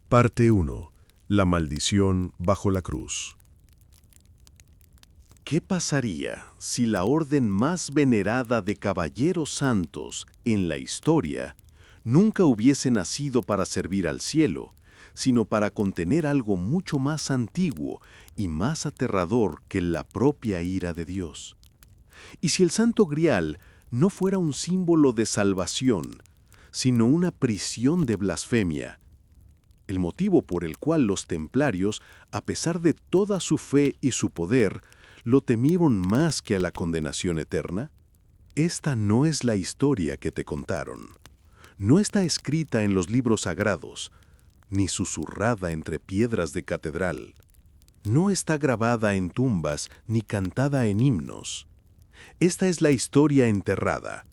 Parte 1. La maldición bajo la cruz. ¿Qué pasaría si la orden más venerada de caballeros santos en la historia nunca hubiese nacido para servir al cielo, sino para contener algo mucho más antiguo y más aterrador que la propia ira de Dios? ¿Y si el Santo Grial no fuera un símbolo de salvación, sino una prisión de blasfemia? El motivo por el cual los templarios, a pesar de toda su fe y su poder, lo temieron más que a la condenación eterna. Esta no es la historia que te contaron. No está escrita en los libros sagrados, ni susurrada entre piedras de catedral. No está grabada en tumbas ni cantada en himnos. Esta es la historia enterrada,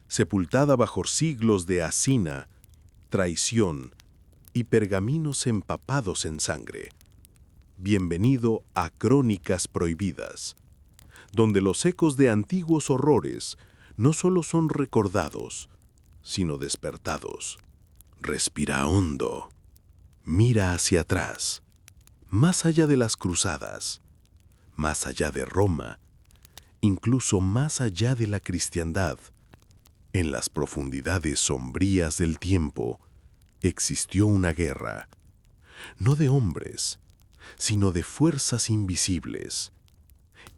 sepultada bajo siglos de hacina, traición y pergaminos empapados en sangre. Bienvenido a Crónicas Prohibidas, donde los ecos de antiguos horrores no solo son recordados, sino despertados. Respira hondo, mira hacia atrás, más allá de las cruzadas, más allá de Roma, incluso más allá de la cristiandad. En las profundidades sombrías del tiempo existió una guerra, no de hombres, sino de fuerzas invisibles.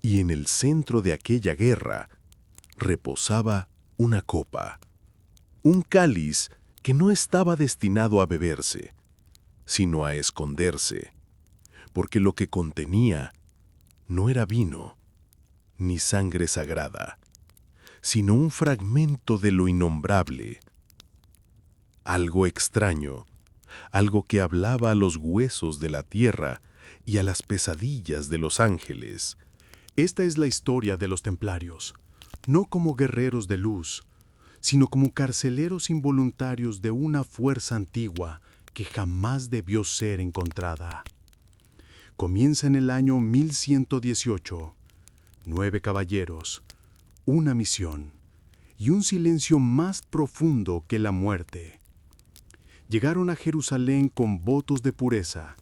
Y en el centro de aquella guerra reposaba una copa, un cáliz que no estaba destinado a beberse, sino a esconderse, porque lo que contenía no era vino, ni sangre sagrada, sino un fragmento de lo innombrable, algo extraño, algo que hablaba a los huesos de la tierra y a las pesadillas de los ángeles. Esta es la historia de los templarios, no como guerreros de luz, sino como carceleros involuntarios de una fuerza antigua que jamás debió ser encontrada. Comienza en el año 1118, 9 caballeros, una misión y un silencio más profundo que la muerte. Llegaron a Jerusalén con votos de pureza,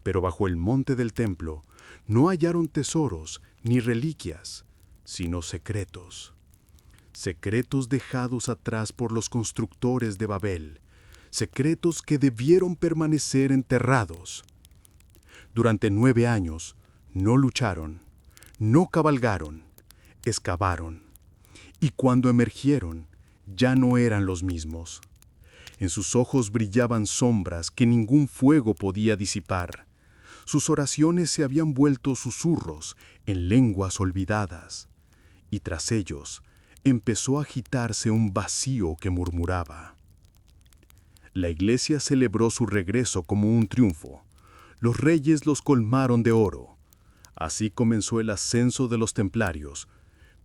pero bajo el monte del templo no hallaron tesoros ni reliquias, sino secretos. Secretos dejados atrás por los constructores de Babel, secretos que debieron permanecer enterrados. Durante 9 años no lucharon, no cabalgaron, excavaron, y cuando emergieron ya no eran los mismos. En sus ojos brillaban sombras que ningún fuego podía disipar. Sus oraciones se habían vuelto susurros en lenguas olvidadas, y tras ellos empezó a agitarse un vacío que murmuraba. La iglesia celebró su regreso como un triunfo. Los reyes los colmaron de oro. Así comenzó el ascenso de los templarios,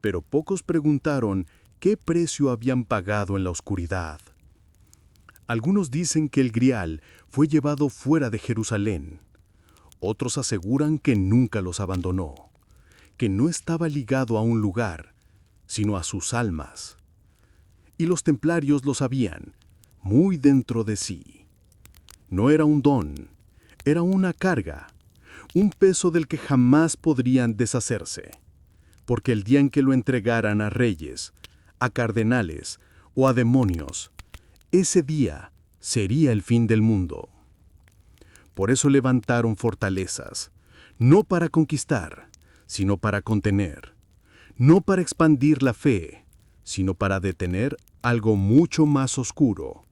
pero pocos preguntaron qué precio habían pagado en la oscuridad. Algunos dicen que el Grial fue llevado fuera de Jerusalén. Otros aseguran que nunca los abandonó, que no estaba ligado a un lugar, sino a sus almas. Y los templarios lo sabían, muy dentro de sí. No era un don, era una carga, un peso del que jamás podrían deshacerse, porque el día en que lo entregaran a reyes, a cardenales o a demonios, ese día sería el fin del mundo. Por eso levantaron fortalezas, no para conquistar, sino para contener, no para expandir la fe, sino para detener algo mucho más oscuro.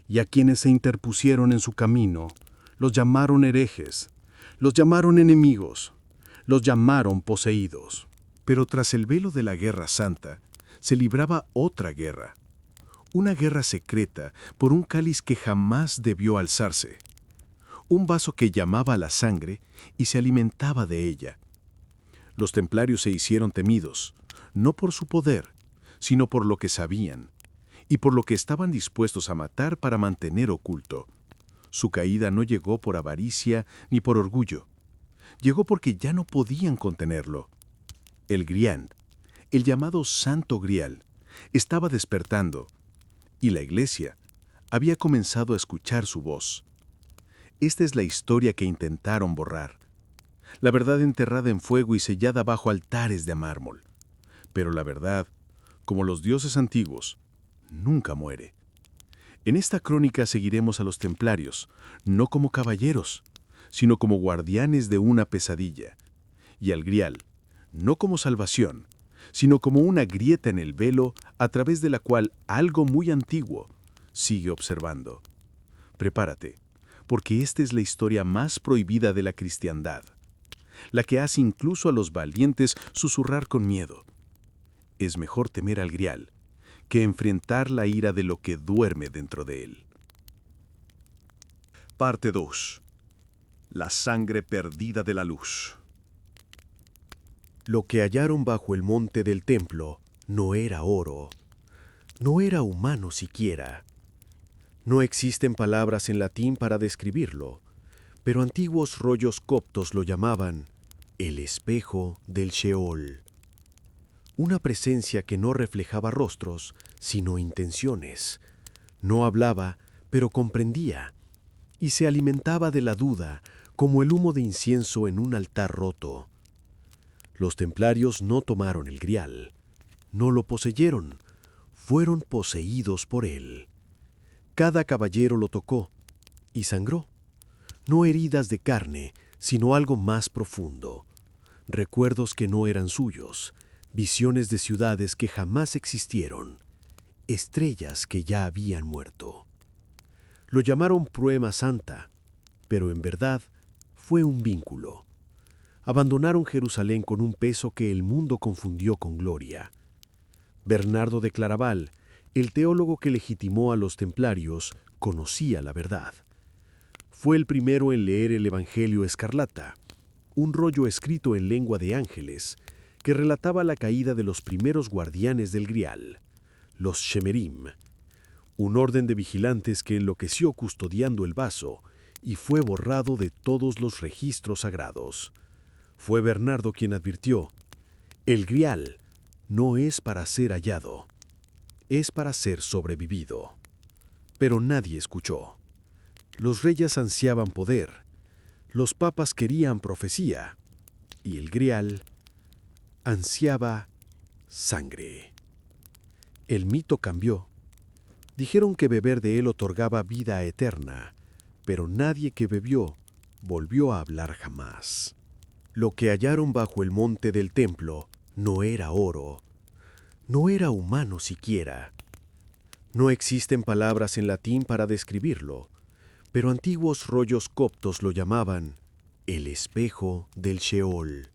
Y a quienes se interpusieron en su camino, los llamaron herejes, los llamaron enemigos, los llamaron poseídos. Pero tras el velo de la Guerra Santa, se libraba otra guerra. Una guerra secreta por un cáliz que jamás debió alzarse. Un vaso que llamaba a la sangre y se alimentaba de ella. Los templarios se hicieron temidos, no por su poder, sino por lo que sabían, y por lo que estaban dispuestos a matar para mantener oculto. Su caída no llegó por avaricia ni por orgullo. Llegó porque ya no podían contenerlo. El Grial, el llamado Santo Grial, estaba despertando, y la iglesia había comenzado a escuchar su voz. Esta es la historia que intentaron borrar. La verdad enterrada en fuego y sellada bajo altares de mármol. Pero la verdad, como los dioses antiguos, nunca muere. En esta crónica seguiremos a los templarios, no como caballeros, sino como guardianes de una pesadilla, y al Grial, no como salvación, sino como una grieta en el velo a través de la cual algo muy antiguo sigue observando. Prepárate, porque esta es la historia más prohibida de la cristiandad, la que hace incluso a los valientes susurrar con miedo. Es mejor temer al Grial que enfrentar la ira de lo que duerme dentro de él. Parte 2. La sangre perdida de la luz. Lo que hallaron bajo el monte del templo no era oro, no era humano siquiera. No existen palabras en latín para describirlo, pero antiguos rollos coptos lo llamaban el espejo del Sheol. Una presencia que no reflejaba rostros, sino intenciones. No hablaba, pero comprendía, y se alimentaba de la duda como el humo de incienso en un altar roto. Los templarios no tomaron el Grial, no lo poseyeron, fueron poseídos por él. Cada caballero lo tocó y sangró. No heridas de carne, sino algo más profundo. Recuerdos que no eran suyos, visiones de ciudades que jamás existieron, estrellas que ya habían muerto. Lo llamaron prueba santa, pero en verdad fue un vínculo. Abandonaron Jerusalén con un peso que el mundo confundió con gloria. Bernardo de Claraval, el teólogo que legitimó a los templarios, conocía la verdad. Fue el primero en leer el Evangelio Escarlata, un rollo escrito en lengua de ángeles que relataba la caída de los primeros guardianes del Grial, los Shemerim, un orden de vigilantes que enloqueció custodiando el vaso y fue borrado de todos los registros sagrados. Fue Bernardo quien advirtió: el Grial no es para ser hallado, es para ser sobrevivido. Pero nadie escuchó. Los reyes ansiaban poder, los papas querían profecía, y el Grial ansiaba sangre. El mito cambió. Dijeron que beber de él otorgaba vida eterna, pero nadie que bebió volvió a hablar jamás. Lo que hallaron bajo el monte del templo no era oro, no era humano siquiera. No existen palabras en latín para describirlo, pero antiguos rollos coptos lo llamaban el espejo del Sheol.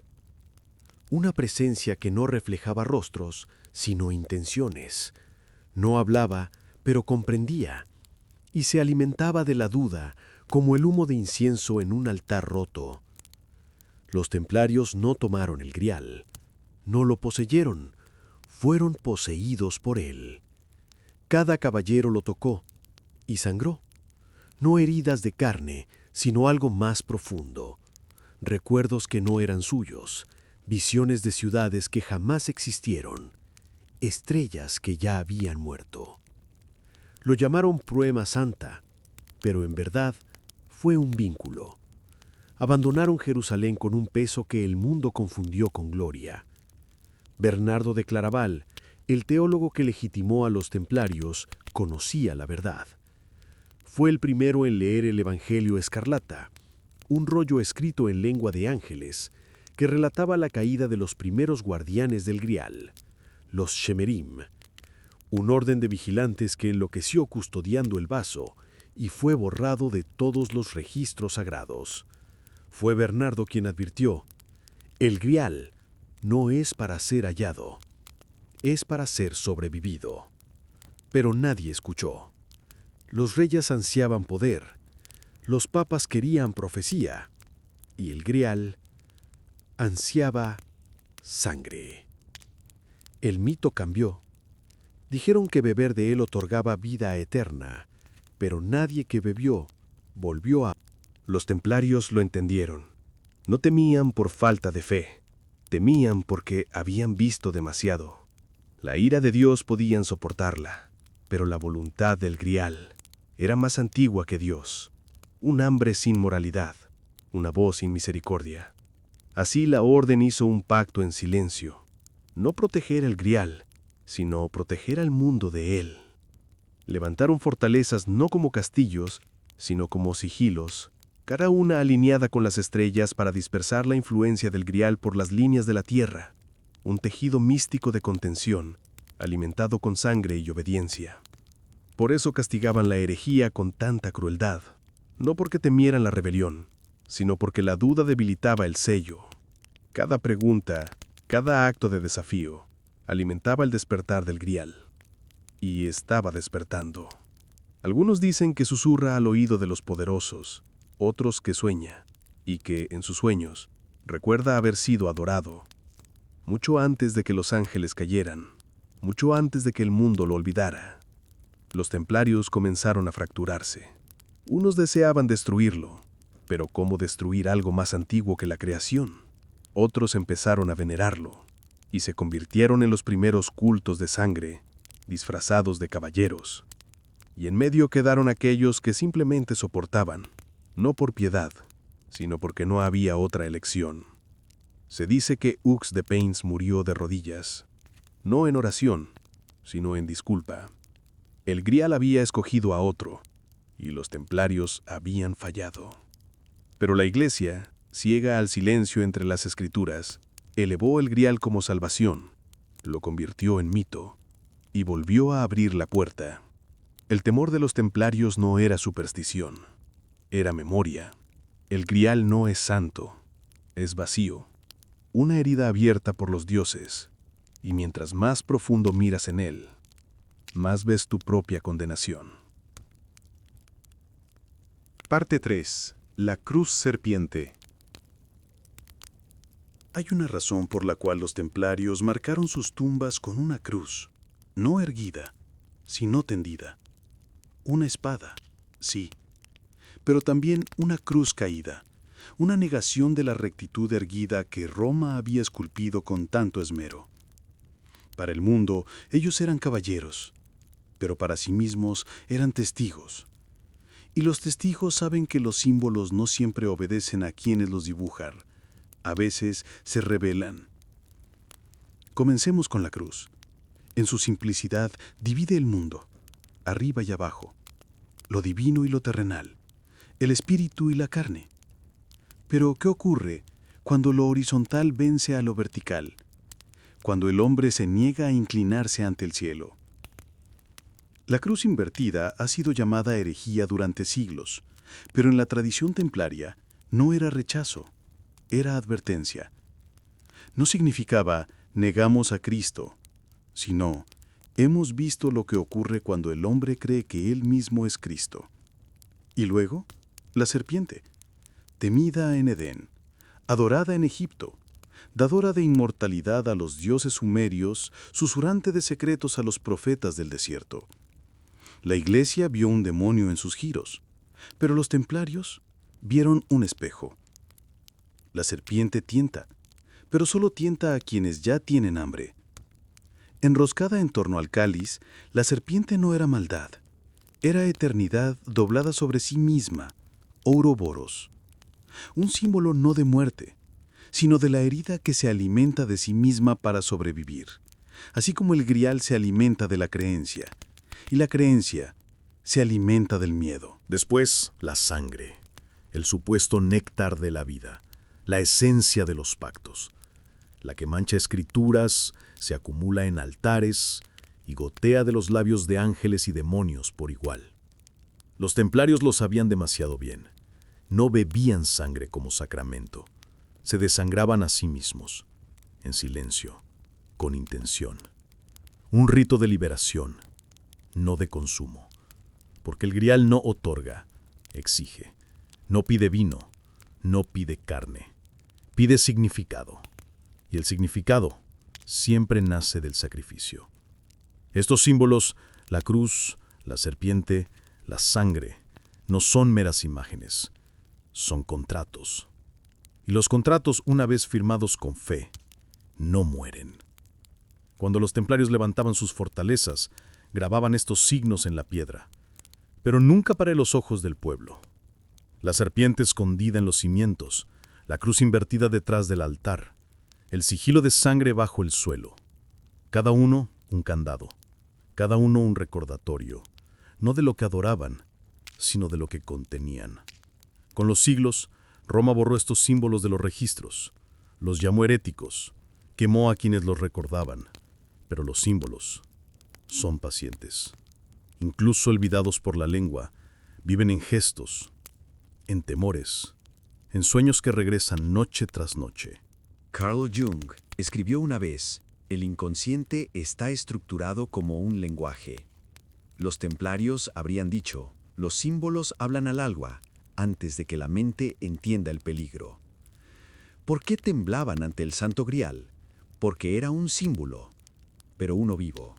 Una presencia que no reflejaba rostros, sino intenciones. No hablaba, pero comprendía, y se alimentaba de la duda como el humo de incienso en un altar roto. Los templarios no tomaron el Grial, no lo poseyeron, fueron poseídos por él. Cada caballero lo tocó y sangró. No heridas de carne, sino algo más profundo. Recuerdos que no eran suyos, visiones de ciudades que jamás existieron, estrellas que ya habían muerto. Lo llamaron prueba santa, pero en verdad fue un vínculo. Abandonaron Jerusalén con un peso que el mundo confundió con gloria. Bernardo de Claraval, el teólogo que legitimó a los templarios, conocía la verdad. Fue el primero en leer el Evangelio Escarlata, un rollo escrito en lengua de ángeles que relataba la caída de los primeros guardianes del Grial, los Shemerim, un orden de vigilantes que enloqueció custodiando el vaso y fue borrado de todos los registros sagrados. Fue Bernardo quien advirtió: el Grial no es para ser hallado, es para ser sobrevivido. Pero nadie escuchó. Los reyes ansiaban poder, los papas querían profecía, y el Grial ansiaba sangre. El mito cambió. Dijeron que beber de él otorgaba vida eterna, pero nadie que bebió volvió a... Los templarios lo entendieron. No temían por falta de fe, temían porque habían visto demasiado. La ira de Dios podían soportarla, pero la voluntad del Grial era más antigua que Dios. un hambre sin moralidad, una voz sin misericordia. Así la orden hizo un pacto en silencio, no proteger el Grial, sino proteger al mundo de él. Levantaron fortalezas no como castillos, sino como sigilos, cada una alineada con las estrellas para dispersar la influencia del Grial por las líneas de la tierra, un tejido místico de contención, alimentado con sangre y obediencia. Por eso castigaban la herejía con tanta crueldad, no porque temieran la rebelión, sino porque la duda debilitaba el sello. Cada pregunta, cada acto de desafío, alimentaba el despertar del Grial. Y estaba despertando. Algunos dicen que susurra al oído de los poderosos, otros que sueña, y que, en sus sueños, recuerda haber sido adorado. Mucho antes de que los ángeles cayeran, mucho antes de que el mundo lo olvidara, los templarios comenzaron a fracturarse. Unos deseaban destruirlo, pero ¿cómo destruir algo más antiguo que la creación? Otros empezaron a venerarlo, y se convirtieron en los primeros cultos de sangre, disfrazados de caballeros. Y en medio quedaron aquellos que simplemente soportaban, no por piedad, sino porque no había otra elección. Se dice que Hux de Pains murió de rodillas, no en oración, sino en disculpa. El Grial había escogido a otro, y los templarios habían fallado. Pero la Iglesia, ciega al silencio entre las Escrituras, elevó el Grial como salvación, lo convirtió en mito, y volvió a abrir la puerta. El temor de los templarios no era superstición, era memoria. El Grial no es santo, es vacío, una herida abierta por los dioses, y mientras más profundo miras en él, más ves tu propia condenación. Parte 3. La cruz serpiente. Hay una razón por la cual los templarios marcaron sus tumbas con una cruz, no erguida, sino tendida. Una espada, sí, pero también una cruz caída, una negación de la rectitud erguida que Roma había esculpido con tanto esmero. Para el mundo, ellos eran caballeros, pero para sí mismos eran testigos. Y los testigos saben que los símbolos no siempre obedecen a quienes los dibujan. A veces se rebelan. Comencemos con la cruz. En su simplicidad divide el mundo, arriba y abajo, lo divino y lo terrenal, el espíritu y la carne. Pero, ¿qué ocurre cuando lo horizontal vence a lo vertical? Cuando el hombre se niega a inclinarse ante el cielo. La cruz invertida ha sido llamada herejía durante siglos, pero en la tradición templaria no era rechazo, era advertencia. No significaba negamos a Cristo, sino hemos visto lo que ocurre cuando el hombre cree que él mismo es Cristo. Y luego, la serpiente, temida en Edén, adorada en Egipto, dadora de inmortalidad a los dioses sumerios, susurrante de secretos a los profetas del desierto. La Iglesia vio un demonio en sus giros, pero los templarios vieron un espejo. La serpiente tienta, pero solo tienta a quienes ya tienen hambre. Enroscada en torno al cáliz, la serpiente no era maldad, era eternidad doblada sobre sí misma, Ouroboros. Un símbolo no de muerte, sino de la herida que se alimenta de sí misma para sobrevivir, así como el Grial se alimenta de la creencia, y la creencia se alimenta del miedo. Después, la sangre, el supuesto néctar de la vida, la esencia de los pactos, la que mancha escrituras, se acumula en altares y gotea de los labios de ángeles y demonios por igual. Los templarios lo sabían demasiado bien. No bebían sangre como sacramento. Se desangraban a sí mismos, en silencio, con intención. Un rito de liberación, no de consumo. Porque el Grial no otorga, exige. No pide vino, no pide carne. Pide significado. Y el significado siempre nace del sacrificio. Estos símbolos, la cruz, la serpiente, la sangre, no son meras imágenes, son contratos. Y los contratos, una vez firmados con fe, no mueren. Cuando los templarios levantaban sus fortalezas, grababan estos signos en la piedra, pero nunca para los ojos del pueblo. La serpiente escondida en los cimientos, la cruz invertida detrás del altar, el sigilo de sangre bajo el suelo. Cada uno un candado, cada uno un recordatorio, no de lo que adoraban, sino de lo que contenían. Con los siglos, Roma borró estos símbolos de los registros, los llamó heréticos, quemó a quienes los recordaban, pero los símbolos son pacientes. Incluso olvidados por la lengua, viven en gestos, en temores, en sueños que regresan noche tras noche. Carl Jung escribió una vez: el inconsciente está estructurado como un lenguaje. Los templarios habrían dicho: los símbolos hablan al alma antes de que la mente entienda el peligro. ¿Por qué temblaban ante el Santo Grial? Porque era un símbolo, pero uno vivo.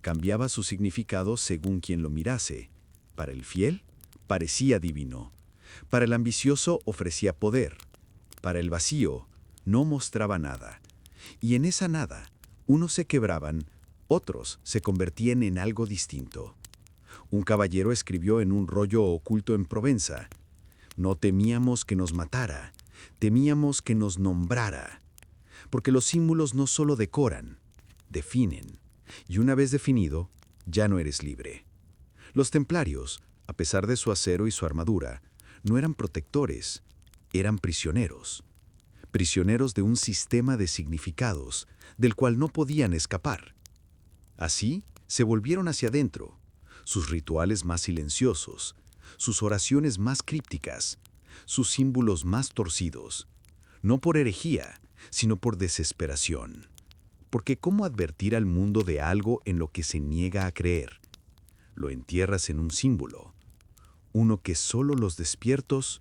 Cambiaba su significado según quien lo mirase. Para el fiel, parecía divino. Para el ambicioso, ofrecía poder. Para el vacío, no mostraba nada. Y en esa nada, unos se quebraban, otros se convertían en algo distinto. Un caballero escribió en un rollo oculto en Provenza: no temíamos que nos matara, temíamos que nos nombrara. Porque los símbolos no solo decoran, definen. Y una vez definido, ya no eres libre. Los templarios, a pesar de su acero y su armadura, no eran protectores, eran prisioneros. Prisioneros de un sistema de significados, del cual no podían escapar. Así, se volvieron hacia adentro, sus rituales más silenciosos, sus oraciones más crípticas, sus símbolos más torcidos, no por herejía, sino por desesperación. Porque ¿cómo advertir al mundo de algo en lo que se niega a creer? Lo entierras en un símbolo, uno que solo los despiertos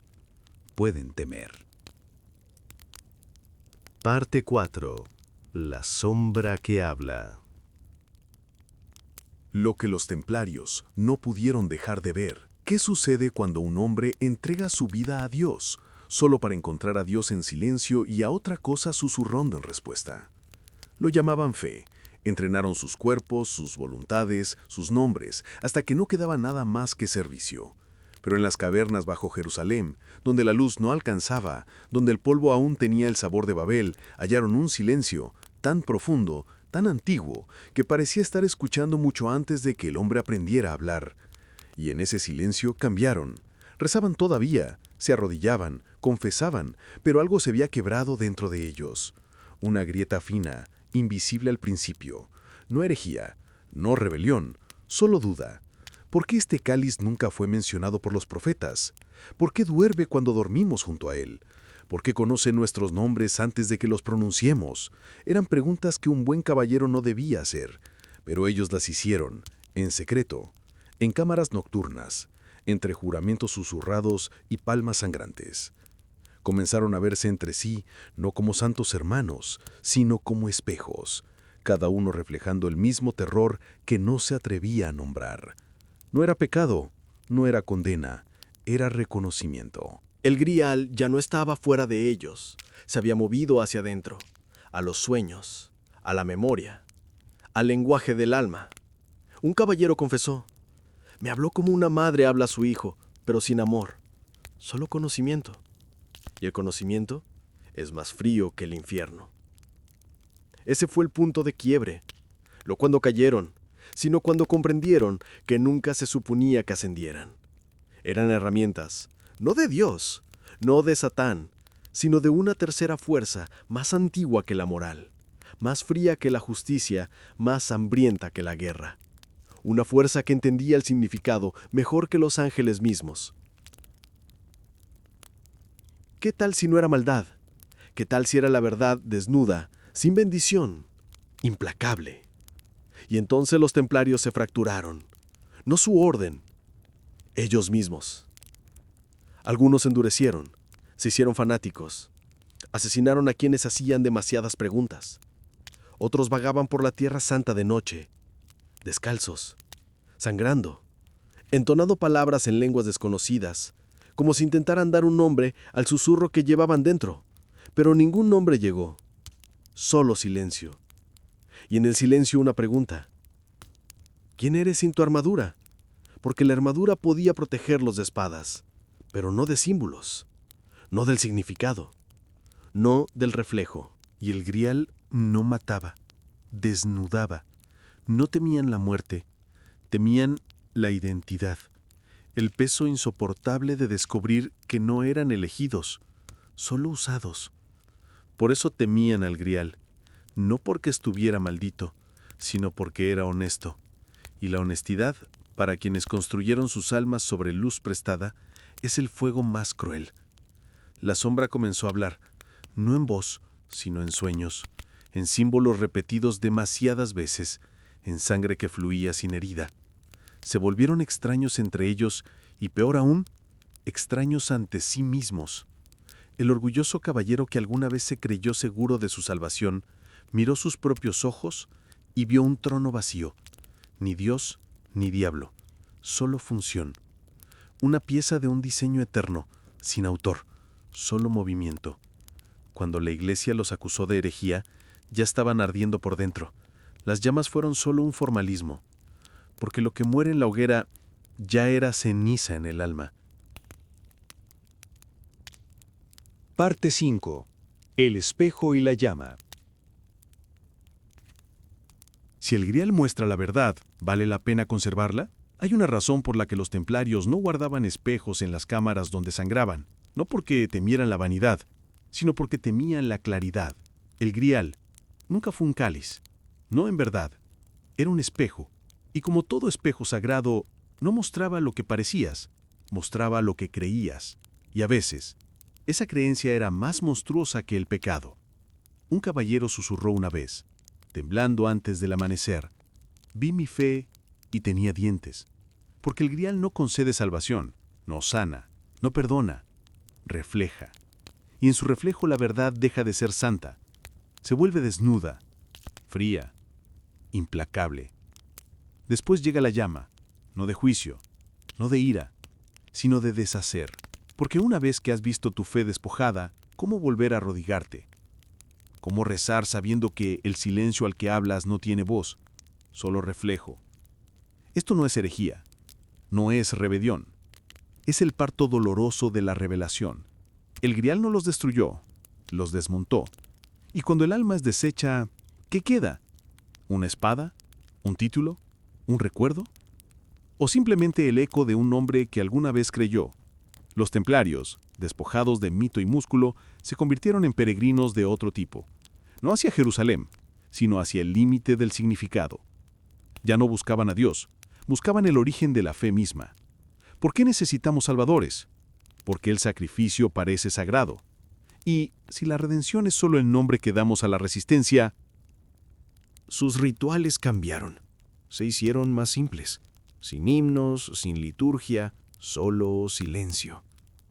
pueden temer. Parte 4. La sombra que habla. Lo que los templarios no pudieron dejar de ver. ¿Qué sucede cuando un hombre entrega su vida a Dios, solo para encontrar a Dios en silencio y a otra cosa susurrando en respuesta? Lo llamaban fe. Entrenaron sus cuerpos, sus voluntades, sus nombres, hasta que no quedaba nada más que servicio. Pero en las cavernas bajo Jerusalén, donde la luz no alcanzaba, donde el polvo aún tenía el sabor de Babel, hallaron un silencio tan profundo, tan antiguo, que parecía estar escuchando mucho antes de que el hombre aprendiera a hablar. Y en ese silencio cambiaron. Rezaban todavía, se arrodillaban, confesaban, pero algo se había quebrado dentro de ellos. Una grieta fina, invisible al principio. No herejía, no rebelión, solo duda. ¿Por qué este cáliz nunca fue mencionado por los profetas? ¿Por qué duerme cuando dormimos junto a él? ¿Por qué conoce nuestros nombres antes de que los pronunciemos? Eran preguntas que un buen caballero no debía hacer, pero ellos las hicieron, en secreto, en cámaras nocturnas, entre juramentos susurrados y palmas sangrantes. Comenzaron a verse entre sí, no como santos hermanos, sino como espejos, cada uno reflejando el mismo terror que no se atrevía a nombrar. No era pecado, no era condena, era reconocimiento. El Grial ya no estaba fuera de ellos, se había movido hacia adentro, a los sueños, a la memoria, al lenguaje del alma. Un caballero confesó: me habló como una madre habla a su hijo, pero sin amor, solo conocimiento. Y el conocimiento es más frío que el infierno. Ese fue el punto de quiebre, no cuando cayeron, sino cuando comprendieron que nunca se suponía que ascendieran. Eran herramientas, no de Dios, no de Satán, sino de una tercera fuerza más antigua que la moral, más fría que la justicia, más hambrienta que la guerra. Una fuerza que entendía el significado mejor que los ángeles mismos. ¿Qué tal si no era maldad? ¿Qué tal si era la verdad desnuda, sin bendición, implacable? Y entonces los templarios se fracturaron, no su orden, ellos mismos. Algunos endurecieron, se hicieron fanáticos, asesinaron a quienes hacían demasiadas preguntas. Otros vagaban por la tierra santa de noche, descalzos, sangrando, entonando palabras en lenguas desconocidas, como si intentaran dar un nombre al susurro que llevaban dentro, pero ningún nombre llegó, solo silencio. Y en el silencio una pregunta: ¿quién eres sin tu armadura? Porque la armadura podía protegerlos de espadas, pero no de símbolos, no del significado, no del reflejo. Y el grial no mataba, desnudaba. No temían la muerte, temían la identidad, el peso insoportable de descubrir que no eran elegidos, solo usados. Por eso temían al grial, no porque estuviera maldito, sino porque era honesto. Y la honestidad, para quienes construyeron sus almas sobre luz prestada, es el fuego más cruel. La sombra comenzó a hablar, no en voz, sino en sueños, en símbolos repetidos demasiadas veces, en sangre que fluía sin herida. Se volvieron extraños entre ellos y, peor aún, extraños ante sí mismos. El orgulloso caballero que alguna vez se creyó seguro de su salvación, miró sus propios ojos y vio un trono vacío. Ni Dios ni diablo, solo función. Una pieza de un diseño eterno, sin autor, solo movimiento. Cuando la iglesia los acusó de herejía, ya estaban ardiendo por dentro. Las llamas fueron solo un formalismo, porque lo que muere en la hoguera ya era ceniza en el alma. Parte 5. El espejo y la llama. Si el grial muestra la verdad, ¿vale la pena conservarla? Hay una razón por la que los templarios no guardaban espejos en las cámaras donde sangraban, no porque temieran la vanidad, sino porque temían la claridad. El grial nunca fue un cáliz, no en verdad, era un espejo, y como todo espejo sagrado, no mostraba lo que parecías, mostraba lo que creías, y a veces, esa creencia era más monstruosa que el pecado. Un caballero susurró una vez, temblando antes del amanecer, vi mi fe y tenía dientes, porque el grial no concede salvación, no sana, no perdona, refleja. Y en su reflejo la verdad deja de ser santa, se vuelve desnuda, fría, implacable. Después llega la llama, no de juicio, no de ira, sino de deshacer. Porque una vez que has visto tu fe despojada, ¿cómo volver a arrodillarte? ¿Cómo rezar sabiendo que el silencio al que hablas no tiene voz, solo reflejo? Esto no es herejía, no es rebelión, es el parto doloroso de la revelación. El grial no los destruyó, los desmontó. Y cuando el alma es deshecha, ¿qué queda? ¿Una espada? ¿Un título? ¿Un recuerdo? ¿O simplemente el eco de un hombre que alguna vez creyó? Los templarios, despojados de mito y músculo, se convirtieron en peregrinos de otro tipo, no hacia Jerusalén, sino hacia el límite del significado. Ya no buscaban a Dios, buscaban el origen de la fe misma. ¿Por qué necesitamos salvadores? Porque el sacrificio parece sagrado. Y si la redención es solo el nombre que damos a la resistencia, Sus rituales cambiaron, se hicieron más simples, sin himnos, sin liturgia, solo silencio.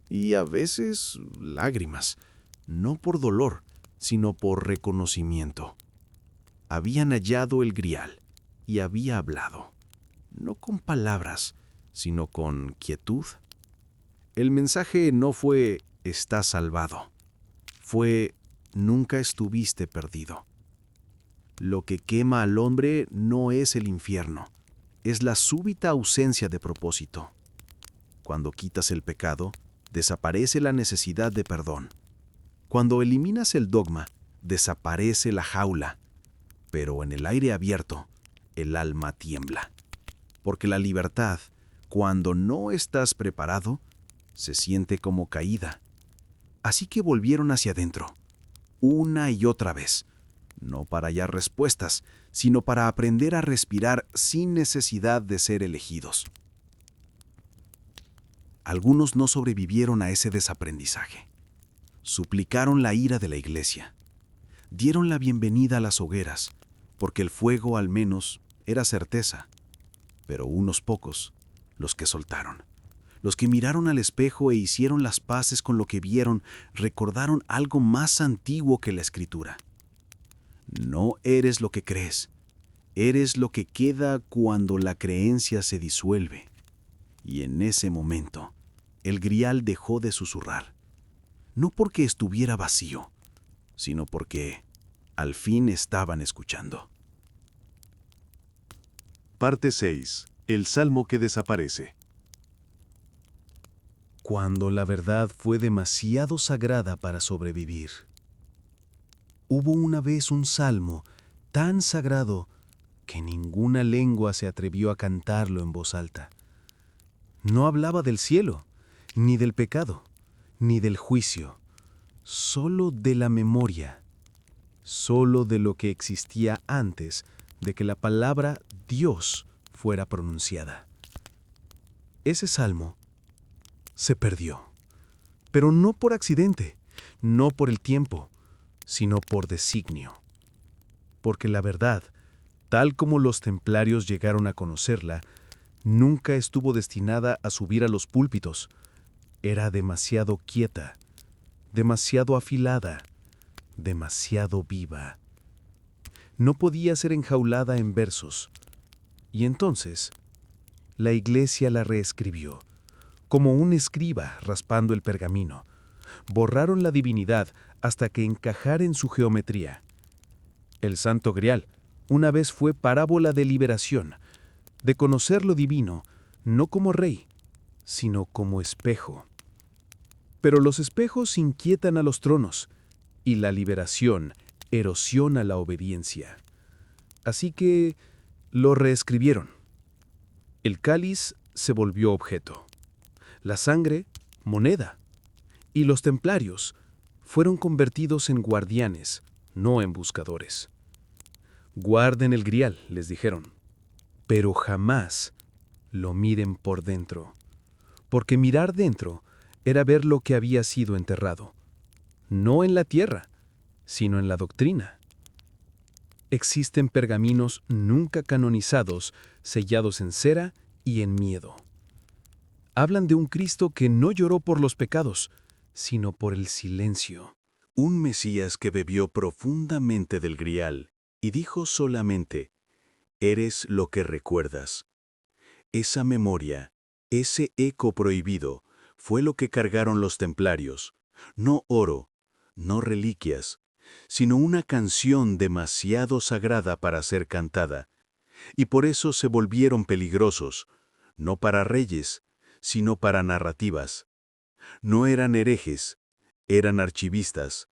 Y a veces lágrimas, no por dolor, sino por reconocimiento. Habían hallado el grial y había hablado, no con palabras, sino con quietud. El mensaje no fue «estás salvado», fue «nunca estuviste perdido». Lo que quema al hombre no es el infierno, es la súbita ausencia de propósito. Cuando quitas el pecado, desaparece la necesidad de perdón. Cuando eliminas el dogma, desaparece la jaula. Pero en el aire abierto, el alma tiembla. Porque la libertad, cuando no estás preparado, se siente como caída. Así que volvieron hacia adentro, una y otra vez, no para hallar respuestas, sino para aprender a respirar sin necesidad de ser elegidos. Algunos no sobrevivieron a ese desaprendizaje. Suplicaron la ira de la iglesia. Dieron la bienvenida a las hogueras, porque el fuego al menos era certeza. Pero unos pocos, los que soltaron. Los que miraron al espejo e hicieron las paces con lo que vieron, recordaron algo más antiguo que la escritura. No eres lo que crees, eres lo que queda cuando la creencia se disuelve. Y en ese momento, el grial dejó de susurrar. No porque estuviera vacío, sino porque al fin estaban escuchando. Parte 6. El salmo que desaparece. cuando la verdad fue demasiado sagrada para sobrevivir. Hubo una vez un salmo tan sagrado que ninguna lengua se atrevió a cantarlo en voz alta. No hablaba del cielo, ni del pecado, ni del juicio, solo de la memoria, solo de lo que existía antes de que la palabra Dios fuera pronunciada. Ese salmo se perdió, pero no por accidente, no por el tiempo, sino por designio. Porque la verdad, tal como los templarios llegaron a conocerla, nunca estuvo destinada a subir a los púlpitos. Era demasiado quieta, demasiado afilada, demasiado viva. No podía ser enjaulada en versos. Y entonces, la iglesia la reescribió, como un escriba raspando el pergamino. Borraron la divinidad hasta que encajara en su geometría. El Santo Grial una vez fue parábola de liberación, de conocer lo divino, no como rey, sino como espejo. Pero los espejos inquietan a los tronos, y la liberación erosiona la obediencia. Así que lo reescribieron. El cáliz se volvió objeto, la sangre, moneda, y los templarios fueron convertidos en guardianes, no en buscadores. Guarden el grial, les dijeron, pero jamás lo miren por dentro, porque mirar dentro era ver lo que había sido enterrado, no en la tierra, sino en la doctrina. Existen pergaminos nunca canonizados, sellados en cera y en miedo. Hablan de un Cristo que no lloró por los pecados, sino por el silencio. Un Mesías que bebió profundamente del grial y dijo solamente, «Eres lo que recuerdas». Esa memoria, ese eco prohibido, fue lo que cargaron los templarios. No oro, no reliquias, sino una canción demasiado sagrada para ser cantada. Y por eso se volvieron peligrosos, no para reyes, sino para narrativas. No eran herejes, eran archivistas,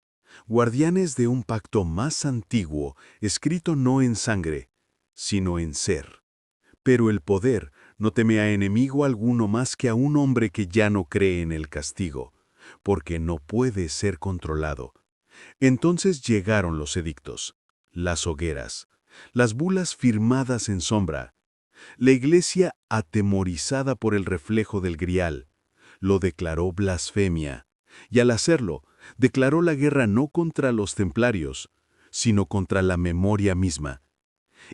guardianes de un pacto más antiguo, escrito no en sangre, sino en ser. Pero el poder no teme a enemigo alguno más que a un hombre que ya no cree en el castigo, porque no puede ser controlado. Entonces llegaron los edictos, las hogueras, las bulas firmadas en sombra. La iglesia, atemorizada por el reflejo del grial, lo declaró blasfemia, y al hacerlo, declaró la guerra no contra los templarios, sino contra la memoria misma.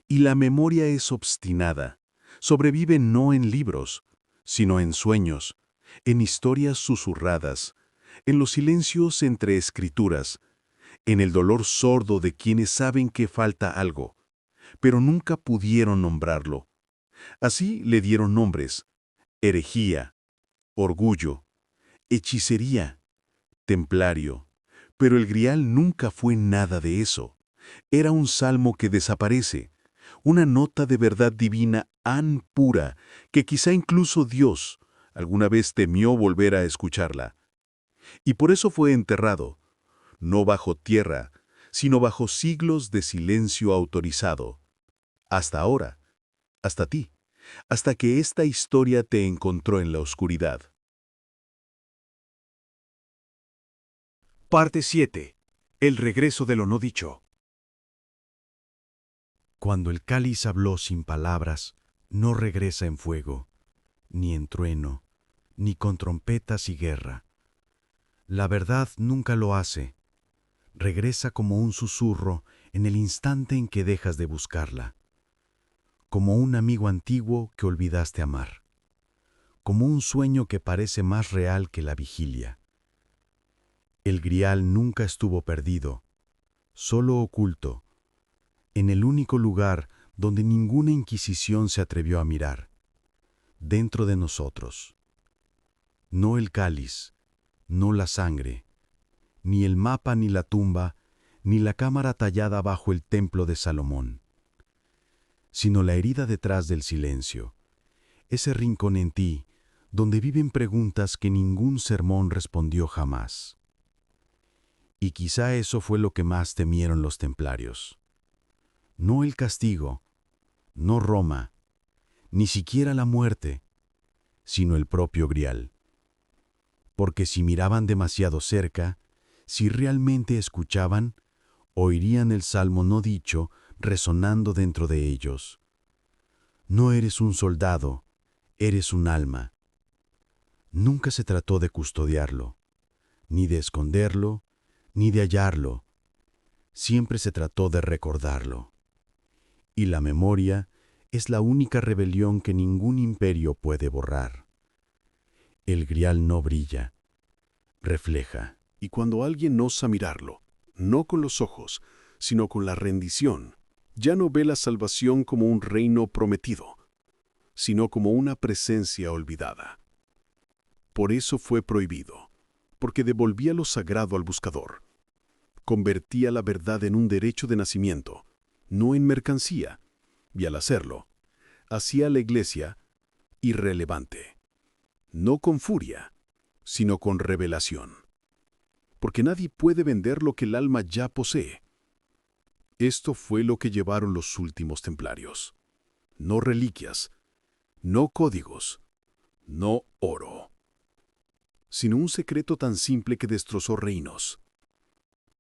Y la memoria es obstinada, sobrevive no en libros, sino en sueños, en historias susurradas, en los silencios entre escrituras, en el dolor sordo de quienes saben que falta algo, pero nunca pudieron nombrarlo. Así le dieron nombres: herejía, orgullo, hechicería, templario. Pero el grial nunca fue nada de eso. Era un salmo que desaparece, una nota de verdad divina tan pura que quizá incluso Dios alguna vez temió volver a escucharla. Y por eso fue enterrado, no bajo tierra, sino bajo siglos de silencio autorizado. Hasta ahora, hasta ti, hasta que esta historia te encontró en la oscuridad. Parte 7. El regreso de lo no dicho. Cuando el cáliz habló sin palabras, no regresa en fuego, ni en trueno, ni con trompetas y guerra. La verdad nunca lo hace. Regresa como un susurro en el instante en que dejas de buscarla. Como un amigo antiguo que olvidaste amar. Como un sueño que parece más real que la vigilia. El grial nunca estuvo perdido, solo oculto, en el único lugar donde ninguna inquisición se atrevió a mirar, dentro de nosotros. No el cáliz, no la sangre, ni el mapa ni la tumba, ni la cámara tallada bajo el templo de Salomón, sino la herida detrás del silencio, ese rincón en ti donde viven preguntas que ningún sermón respondió jamás. Y quizá eso fue lo que más temieron los templarios. No el castigo, no Roma, ni siquiera la muerte, sino el propio Grial. Porque si miraban demasiado cerca, si realmente escuchaban, oirían el salmo no dicho resonando dentro de ellos. No eres un soldado, eres un alma. Nunca se trató de custodiarlo, ni de esconderlo, ni de hallarlo. Siempre se trató de recordarlo. Y la memoria es la única rebelión que ningún imperio puede borrar. El Grial no brilla, refleja. Y cuando alguien osa mirarlo, no con los ojos, sino con la rendición, ya no ve la salvación como un reino prometido, sino como una presencia olvidada. Por eso fue prohibido, porque devolvía lo sagrado al buscador. Convertía la verdad en un derecho de nacimiento, no en mercancía, y al hacerlo, hacía a la Iglesia irrelevante, no con furia, sino con revelación. Porque nadie puede vender lo que el alma ya posee. Esto fue lo que llevaron los últimos templarios. No reliquias, no códigos, no oro, sino un secreto tan simple que destrozó reinos.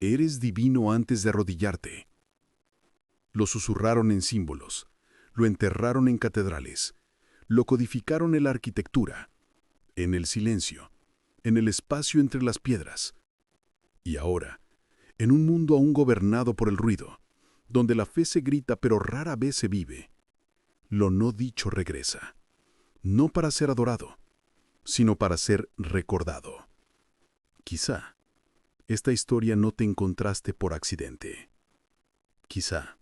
Eres divino antes de arrodillarte. Lo susurraron en símbolos, lo enterraron en catedrales, lo codificaron en la arquitectura, en el silencio, en el espacio entre las piedras. Y ahora, en un mundo aún gobernado por el ruido, donde la fe se grita pero rara vez se vive, lo no dicho regresa, no para ser adorado, sino para ser recordado. Quizá esta historia no te encontraste por accidente. Quizá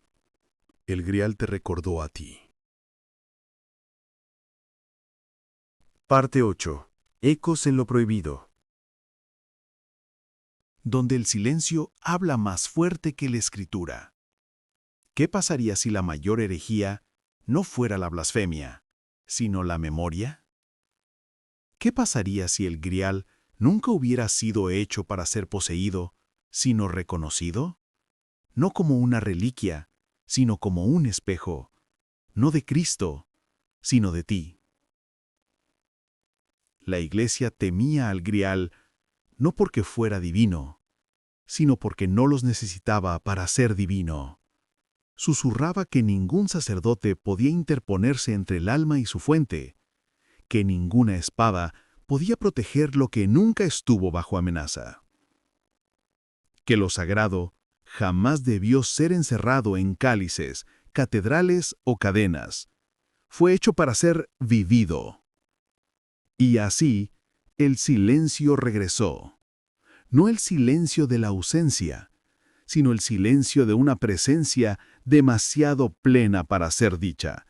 el Grial te recordó a ti. Parte 8. Ecos en lo prohibido. Donde el silencio habla más fuerte que la escritura. ¿Qué pasaría si la mayor herejía no fuera la blasfemia, sino la memoria? ¿Qué pasaría si el Grial nunca hubiera sido hecho para ser poseído, sino reconocido? No como una reliquia, sino como un espejo, no de Cristo, sino de ti. La Iglesia temía al Grial no porque fuera divino, sino porque no los necesitaba para ser divino. Susurraba que ningún sacerdote podía interponerse entre el alma y su fuente, que ninguna espada podía proteger lo que nunca estuvo bajo amenaza. Que lo sagrado jamás debió ser encerrado en cálices, catedrales o cadenas. Fue hecho para ser vivido. Y así, el silencio regresó. No el silencio de la ausencia, sino el silencio de una presencia demasiado plena para ser dicha.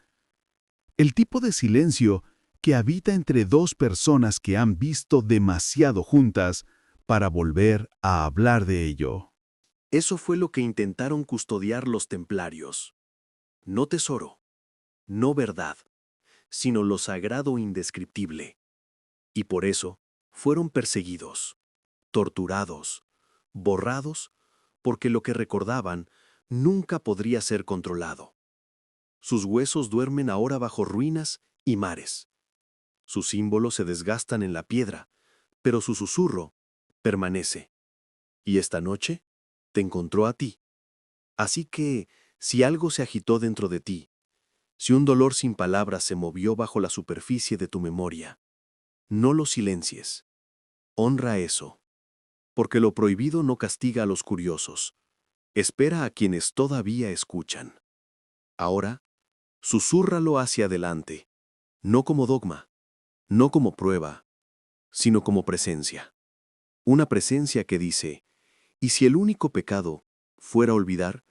El tipo de silencio que habita entre dos personas que han visto demasiado juntas para volver a hablar de ello. Eso fue lo que intentaron custodiar los templarios. No tesoro, no verdad, sino lo sagrado indescriptible. Y por eso fueron perseguidos, torturados, borrados, porque lo que recordaban nunca podría ser controlado. Sus huesos duermen ahora bajo ruinas y mares. Sus símbolos se desgastan en la piedra, pero su susurro permanece. Y esta noche te encontró a ti. Así que, si algo se agitó dentro de ti, si un dolor sin palabras se movió bajo la superficie de tu memoria, no lo silencies. Honra eso. Porque lo prohibido no castiga a los curiosos. Espera a quienes todavía escuchan. Ahora, susúrralo hacia adelante, no como dogma, no como prueba, sino como presencia. Una presencia que dice, ¿y si el único pecado fuera olvidar